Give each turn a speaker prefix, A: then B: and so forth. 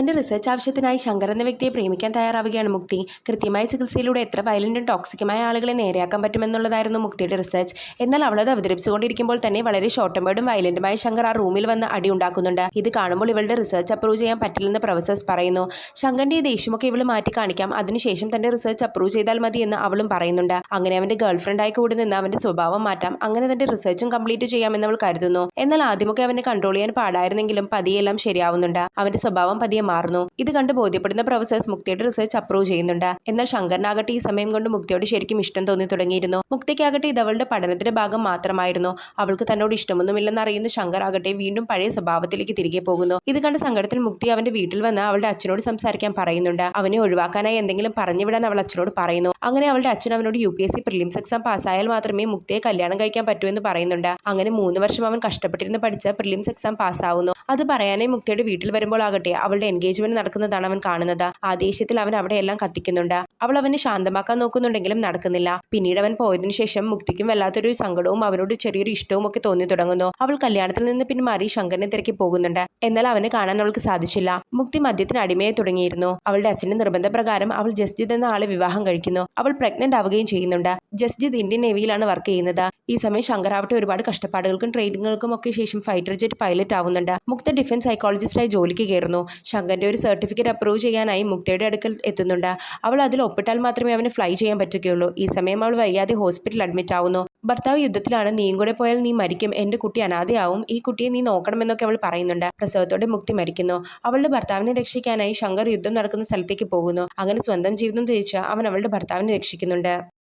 A: തന്റെ റിസർച്ച് ആവശ്യത്തിനായി ശങ്കർ എന്ന വ്യക്തിയെ പ്രേമിക്കാൻ തയ്യാറാവുകയാണ് മുക്തി. കൃത്യമായ ചികിത്സയിലൂടെ എത്ര വയലന്റും ടോക്സിക്കുമായ ആളുകളെ നേരെയാക്കാൻ പറ്റുമെന്നുള്ളതായിരുന്നു മുക്തിയുടെ റിസർച്ച്. എന്നാൽ അവളത് അവതരിപ്പിച്ചുകൊണ്ടിരിക്കുമ്പോൾ തന്നെ വളരെ ഷോർട്ട് ടെമ്പേർഡും വയലന്റുമായ ശങ്കർ ആ റൂമിൽ വന്ന് അടി ഉണ്ടാക്കുന്നുണ്ട്. ഇത് കാണുമ്പോൾ ഇവളുടെ റിസർച്ച് അപ്രൂവ് ചെയ്യാൻ പറ്റില്ലെന്ന് പ്രൊഫസേഴ്സ് പറയുന്നു. ശങ്കറിന്റെ ഈ ദേഷ്യമൊക്കെ ഇവള് മാറ്റി കാണിക്കാം, അതിനുശേഷം തന്റെ റിസർച്ച് അപ്രൂവ് ചെയ്താൽ മതി എന്ന് അവളും പറയുന്നുണ്ട്. അങ്ങനെ അവന്റെ ഗേൾഫ്രണ്ടായി കൂടി നിന്ന് അവന്റെ സ്വഭാവം മാറ്റാം, അങ്ങനെ തന്റെ റിസർച്ചും കംപ്ലീറ്റ് ചെയ്യാമെന്ന് അവൾ കരുതുന്നു. എന്നാൽ ആദ്യമൊക്കെ അവനെ കൺട്രോൾ ചെയ്യാൻ പാടായിരുന്നെങ്കിലും പതിയെല്ലാം ശരിയാവുന്നുണ്ട്. അവന്റെ സ്വഭാവം പതിയെ മാറുന്നു. ഇത് കണ്ട് ബോധ്യപ്പെടുന്ന പ്രൊഫസേഴ്സ് മുക്തിയുടെ റിസർച്ച് അപ്രൂവ് ചെയ്യുന്നുണ്ട്. എന്നാൽ ശങ്കറിനാകട്ടെ ഈ സമയം കൊണ്ട് മുക്തിയോട് ശരിക്കും ഇഷ്ടം തോന്നി തുടങ്ങിയിരുന്നു. മുക്തിക്കാകട്ടെ ഇത് അവളുടെ പഠനത്തിന്റെ ഭാഗം മാത്രമായിരുന്നു. അവൾക്ക് തന്നോട് ഇഷ്ടമൊന്നുമില്ലെന്ന് അറിയുന്ന ശങ്കർ ആകട്ടെ വീണ്ടും പഴയ സ്വഭാവത്തിലേക്ക് തിരികെ പോകുന്നു. ഇത് കണ്ട സങ്കടത്തിൽ മുക്തി അവന്റെ വീട്ടിൽ വന്ന് അവളുടെ അച്ഛനോട് സംസാരിക്കാൻ പറയുന്നുണ്ട്. അവനെ ഒഴിവാക്കാനായി എന്തെങ്കിലും പറഞ്ഞുവിടാൻ അവൾ അച്ഛനോട് പറയുന്നു. അങ്ങനെ അവളുടെ അച്ഛൻ അവനോട് UPSC പ്രിലിംസ് എക്സാം പാസ്സായാൽ മാത്രമേ മുക്തിയെ കല്യാണം കഴിക്കാൻ പറ്റൂ എന്ന് പറയുന്നുണ്ട്. അങ്ങനെ 3 വർഷം അവൻ കഷ്ടപ്പെട്ടിരുന്ന് പഠിച്ച പ്രിലിംസ് എക്സാം പാസ്സാവുന്നു. അത് പറയാനായി മുക്തിയുടെ വീട്ടിൽ വരുമ്പോൾ ആകട്ടെ അവളുടെ എൻഗേജ്മെന്റ് നടക്കുന്നതാണ് അവൻ കാണുന്നത്. ആ ദേഷ്യത്തിൽ അവൻ അവിടെയെല്ലാം കത്തിക്കുന്നുണ്ട്. അവൾ അവനെ ശാന്തമാക്കാൻ നോക്കുന്നുണ്ടെങ്കിലും നടക്കുന്നില്ല. പിന്നീട് അവൻ പോയതിനു ശേഷം മുക്തിക്കും വല്ലാത്തൊരു സങ്കടവും അവനോട് ചെറിയൊരു ഇഷ്ടവും ഒക്കെ തോന്നി തുടങ്ങുന്നു. അവൾ കല്യാണത്തിൽ നിന്ന് പിന്മാറി ശങ്കറിനെ തിരക്കി പോകുന്നുണ്ട്. എന്നാൽ അവനെ കാണാൻ അവൾക്ക് സാധിച്ചില്ല. മുക്തി മദ്യത്തിന് അടിമയായി തുടങ്ങിയിരുന്നു. അവളുടെ അച്ഛന്റെ നിർബന്ധപ്രകാരം അവൾ ജസ്ജിത്ത് എന്ന ആളെ വിവാഹം കഴിക്കുന്നു. അവൾ പ്രഗ്നന്റ് ആവുകയും ചെയ്യുന്നുണ്ട്. ജസ്ജിത്ത് ഇന്ത്യൻ നേവിയിലാണ് വർക്ക് ചെയ്യുന്നത്. ഈ സമയം ശങ്കർ ആവട്ടെ ഒരുപാട് കഷ്ടപ്പാടുകൾക്കും ട്രെയിനിങ്ങുകൾക്കും ഒക്കെ ശേഷം ഫൈറ്റർ ജെറ്റ് പൈലറ്റ് ആവുന്നുണ്ട്. മുക്ത ഡിഫൻസ് സൈക്കോളജിസ്റ്റായി ജോലിക്ക് കയറുന്നു. ശങ്കറിന്റെ ഒരു സർട്ടിഫിക്കറ്റ് അപ്രൂവ് ചെയ്യാനായി മുക്തയുടെ അടുക്കൽ എത്തുന്നുണ്ട്. അവൾ അതിൽ ഒപ്പിട്ടാൽ മാത്രമേ അവന് ഫ്ലൈ ചെയ്യാൻ പറ്റുകയുള്ളൂ. ഈ സമയം അവൾ വയ്യാതെ ഹോസ്പിറ്റലിൽ അഡ്മിറ്റ് ആവുന്നു. ഭർത്താവ് യുദ്ധത്തിലാണ്, നീയും കൂടെ പോയാൽ നീ മരിക്കും, എന്റെ കുട്ടി അനാഥയാവും, ഈ കുട്ടിയെ നീ നോക്കണമെന്നൊക്കെ അവൾ പറയുന്നുണ്ട്. പ്രസവത്തോടെ മുക്തി മരിക്കുന്നു. അവളുടെ ഭർത്താവിനെ രക്ഷിക്കാനായി ശങ്കർ യുദ്ധം നടക്കുന്ന സ്ഥലത്തേക്ക് പോകുന്നു. അങ്ങനെ സ്വന്തം ജീവിതം ത്യജിച്ച് അവൻ അവളുടെ ഭർത്താവിനെ രക്ഷിക്കുന്നുണ്ട്.